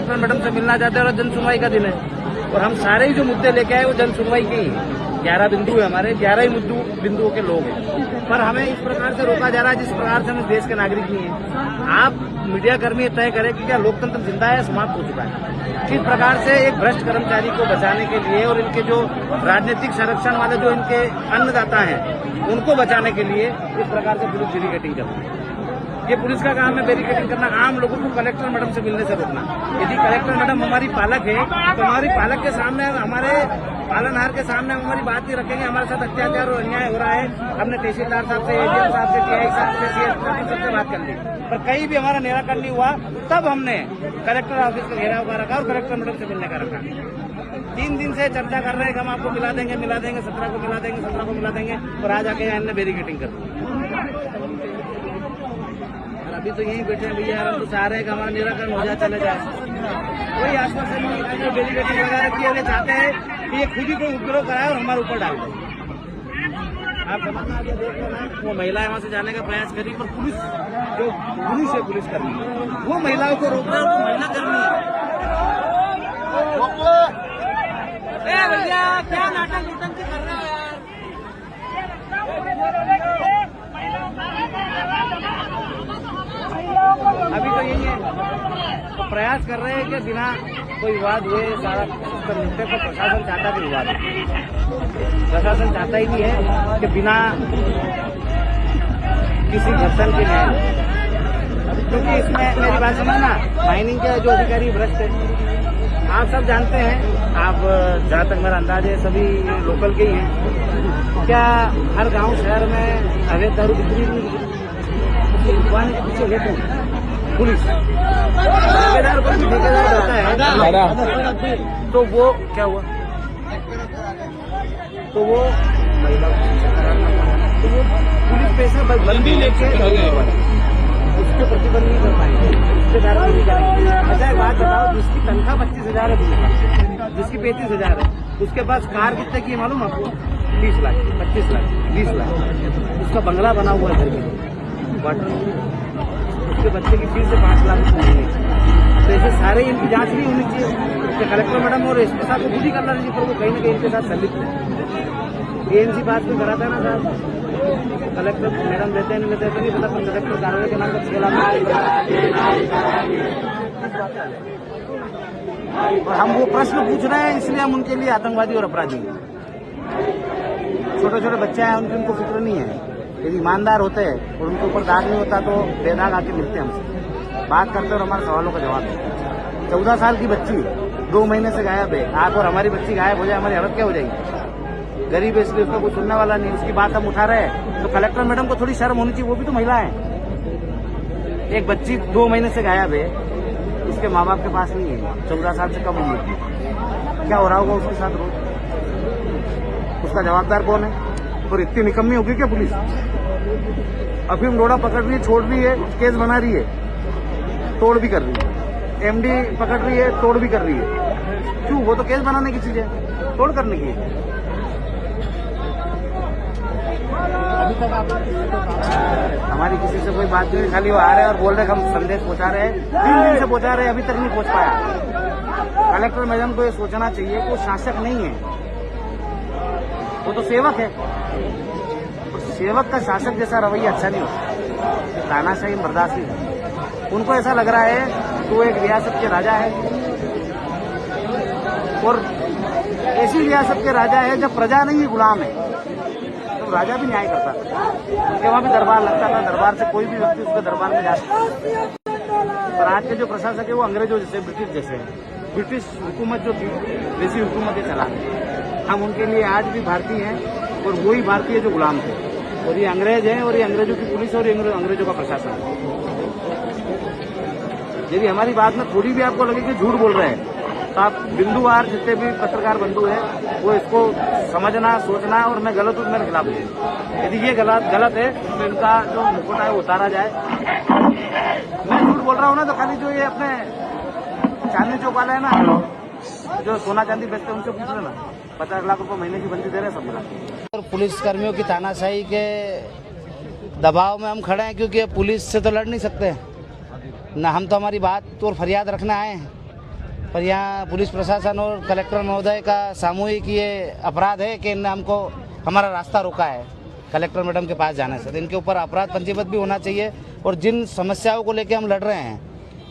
Collector madam से मिलना चाहते हैं और जन सुनवाई का दिन है और हम सारे ही जो मुद्दे लेके आए वो जन सुनवाई के ही 11 बिंदु है हमारे, 11 ही बिंदुओं के लोग हैं। पर हमें इस प्रकार से रोका जा रहा है जिस प्रकार से हम इस देश के नागरिक नहीं है। आप मीडिया कर्मी तय करें कि क्या लोकतंत्र जिंदा है, समाप्त हो चुका है। किस प्रकार से एक भ्रष्ट कर्मचारी को बचाने के लिए और इनके जो राजनीतिक संरक्षण वाले जो इनके अन्नदाता हैं उनको बचाने के लिए इस प्रकार से पुलिस बैरिकेडिंग कर रही है। ये पुलिस का काम है बैरिकेडिंग करना, आम लोगों को कलेक्टर मैडम से मिलने से रोकना। यदि कलेक्टर मैडम हमारी पालक है तो हमारी पालक के सामने, हमारे पालनहार के सामने हमारी बात नहीं रखेंगे। हमारे साथ अत्याचार और अन्याय हो रहा है, हमने तहसीलदार साहब से, एडीएम साहब से, टीआई साहब से, सीएस सबसे बात कर ली, पर कहीं भी हमारा निराकरण नहीं हुआ। तब हमने कलेक्टर ऑफिस का घेराव का रखा और कलेक्टर मैडम से मिलने का रखा। 3 दिन से चर्चा कर रहे हैं कि हम आपको मिला देंगे, 17 को मिला देंगे, 17 को मिला देंगे, और आज आके हमने बैरिकेडिंग कर दी। अभी तो यहीं बैठे हैं भैया, हम तो चाह रहे हैं कि हमारा निराकरण हो जाए, चले जाए। कोई आश्वासन नहीं, बैरिकेडिंग लगा रखी है। चाहते हैं कि ये खुद ही कोई उपद्रव कराए और हमारे ऊपर डाल दे। आप समझना, देख लेना, वो महिलाएं वहां से जाने का प्रयास करी, पर पुलिस जो पुलिस है, पुलिस कर्मी वो महिलाओं को रोक रहा है, तो महिला कर्मी भैया क्या नाटक नोटंकी कर रहे हो यार। अभी तो यही है, तो प्रयास कर रहे हैं कि बिना कोई विवाद हुए सारा सिस्टम निपटे, पर प्रशासन चाहता कि विवाद हो। प्रशासन चाहता ही नहीं है कि बिना किसी घर्षण के न्याय, क्योंकि इसमें मेरी बात समझना, माइनिंग के जो अधिकारी भ्रष्ट है, आप सब जानते हैं। आप जहाँ तक मेरा अंदाज है सभी लोकल के ही हैं। क्या हर गांव शहर में अवैध दारू बिक्री दुकान के पीछे लेते हैं पुलिस, ठेकेदार पर भी ठेकेदार रहता है, तो वो क्या हुआ, तो वो महिला तो वो पुलिस पैसे बंदी लेके उसके प्रतिबंध नहीं कर पाएंगे, उसके कार्रवाई नहीं करेंगे। अच्छा एक बात बताओ, जिसकी तनख्वाह 25,000 है, जिसकी 35,000 है, उसके पास कार कितने की है मालूम आपको? 30 लाख, 25 लाख, 20 लाख। उसका बंगला बना हुआ है घर के लिए, उसके बच्चे की फीस से 5 लाख रुपये। तो ऐसे सारे इनकी जांच नहीं होनी चाहिए। तो कलेक्टर मैडम और एसपी साहब को खुद ही करना चाहिए, पर वो कहीं ना कहीं इनके साथ संलिप्त है। एएनसी पास में कराता है ना साहब, कलेक्टर मैडम देते हैं, नहीं देते नहीं पता, पर कलेक्टर कार्यालय के नाम पर 6 लाख। और हम वो प्रश्न पूछ रहे हैं, इसलिए हम उनके लिए आतंकवादी और अपराधी हैं। छोटे छोटे बच्चे हैं, उनको फिक्र नहीं है। यदि ईमानदार होते हैं और उनके ऊपर दाग नहीं होता तो बेदाग आके मिलते हमसे, बात करते और हमारे सवालों का जवाब देते। 14 साल की बच्ची 2 महीने से गायब है। आप और हमारी बच्ची गायब हो जाए, हमारी हालत क्या हो जाएगी? गरीब है इसलिए उसका कोई सुनने वाला नहीं, उसकी बात हम उठा रहे हैं। तो कलेक्टर मैडम को थोड़ी शर्म होनी चाहिए, वो भी तो महिला है। एक बच्ची 2 महीने से गायब है, उसके माँ बाप के पास नहीं है, 14 साल से कम उम्र की, क्या हो रहा होगा उसके साथ रोज? उसका जवाबदार कौन है? और इतनी निकम्मी होगी क्या पुलिस? अफीम लोड़ा पकड़ रही है, छोड़ रही है, केस बना रही है, तोड़ भी कर रही है। एमडी पकड़ रही है, तोड़ भी कर रही है। क्यों? वो तो केस बनाने की चीज है, तोड़ करने की है। अभी तक हमारी किसी से कोई बात नहीं, खाली वो आ रहे हैं और बोल रहे हैं हम संदेश पहुंचा रहे हैं। 3 दिन से पहुंचा रहे हैं, अभी तक नहीं पहुंच पाया। कलेक्टर मैडम को ये सोचना चाहिए कि वो शासक नहीं है, वो तो सेवक है। तो सेवक का शासक जैसा रवैया अच्छा नहीं होता, तानाशाही बर्दाश्त है। उनको ऐसा लग रहा है कि वो एक रियासत के राजा है, और ऐसी रियासत के राजा है जब प्रजा नहीं गुलाम है, तो राजा भी न्याय करता था। उनके वहां भी दरबार लगता था, दरबार से कोई भी व्यक्ति उसके दरबार में जा सकता था। पर आज के जो प्रशासक है वो अंग्रेजों जैसे, ब्रिटिश जैसे है। ब्रिटिश हुकूमत जो थी वैसी हुकूमतें चला, हम उनके लिए आज भी भारतीय हैं, और वही भारतीय जो गुलाम थे। और ये अंग्रेज हैं, और ये अंग्रेजों की पुलिस और अंग्रेजों का प्रशासन है। यदि हमारी बात में थोड़ी भी आपको लगे कि झूठ बोल रहे हैं, तो आप बिंदुवार जितने भी पत्रकार बंधु हैं वो इसको समझना, सोचना, और मैं गलत हूँ मेरे खिलाफ हूँ। यदि ये गलत है तो इनका जो मुखौटा है वो उतारा जाए। मैं झूठ बोल रहा हूँ ना, तो खाली जो ये अपने चांदनी चौक वाला है ना, जो सोना चांदी बेचते हैं, उनसे पूछ लेना, 50 लाख रुपए महीने की बंदी दे रहे हैं सब मिला। और पुलिस कर्मियों की तानाशाही के दबाव में हम खड़े हैं, क्योंकि पुलिस से तो लड़ नहीं सकते ना, हम तो हमारी बात और फरियाद रखने आए हैं। पर यहाँ पुलिस प्रशासन और कलेक्टर महोदय का सामूहिक ये अपराध है कि इनने हमको हमारा रास्ता रोका है कलेक्टर मैडम के पास जाने से। तो इनके ऊपर अपराध पंजीबद्ध भी होना चाहिए और जिन समस्याओं को लेकर हम लड़ रहे हैं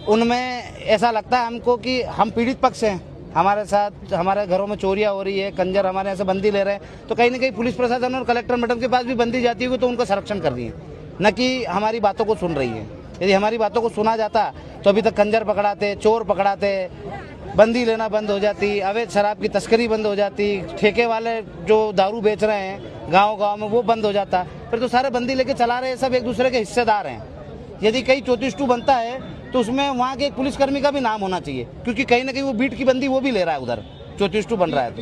उनमें ऐसा लगता है हमको कि हम पीड़ित पक्ष हैं। हमारे साथ हमारे घरों में चोरियां हो रही है, कंजर हमारे यहाँ से बंदी ले रहे हैं, तो कहीं ना कहीं पुलिस प्रशासन और कलेक्टर मैडम के पास भी बंदी जाती होगी तो उनका संरक्षण कर रही है, न कि हमारी बातों को सुन रही है। यदि हमारी बातों को सुना जाता तो अभी तक कंजर पकड़ाते, चोर पकड़ाते, बंदी लेना बंद हो जाती, अवैध शराब की तस्करी बंद हो जाती, ठेके वाले जो दारू बेच रहे हैं गांव-गांव में वो बंद हो जाता। फिर तो सारे बंदी लेके चला रहे हैं, सब एक दूसरे के हिस्सेदार हैं। यदि कहीं 34 बनता है तो उसमें वहाँ के एक पुलिसकर्मी का भी नाम होना चाहिए, क्योंकि कहीं ना कहीं वो बीट की बंदी वो भी ले रहा है उधर 34 बन रहा है। तो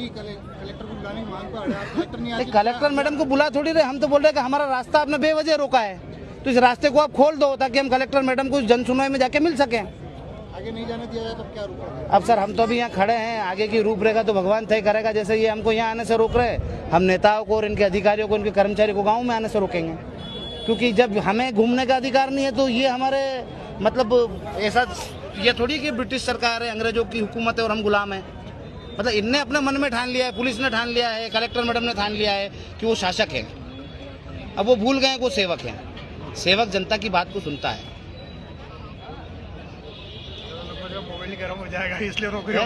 कलेक्टर मैडम को बुला थोड़ी रहे, हम तो बोल रहे हैं कि हमारा रास्ता आपने बेवजह रोका है, तो इस रास्ते को आप खोल दो ताकि हम कलेक्टर मैडम को जन सुनवाई में जाके मिल सकें। आगे नहीं जाने दिया जाए तब क्या रूप? अब सर हम तो अभी यहाँ खड़े हैं, आगे की रूपरेखा तो भगवान तय करेगा। जैसे ये हमको यहाँ आने से रोक रहे हैं, हम नेताओं को और इनके अधिकारियों को, इनके कर्मचारियों को गाँव में आने से रोकेंगे, क्योंकि जब हमें घूमने का अधिकार नहीं है तो ये हमारे मतलब ऐसा ये थोड़ी कि ब्रिटिश सरकार है, अंग्रेजों की हुकूमत है और हम गुलाम हैं। मतलब इनने अपने मन में ठान लिया है, पुलिस ने ठान लिया है, कलेक्टर मैडम ने ठान लिया है कि वो शासक है। अब वो भूल गए वो सेवक है। सेवक जनता की बात को सुनता है। मोबाइल गर्म हो जाएगा इसलिए रोक रहे हो।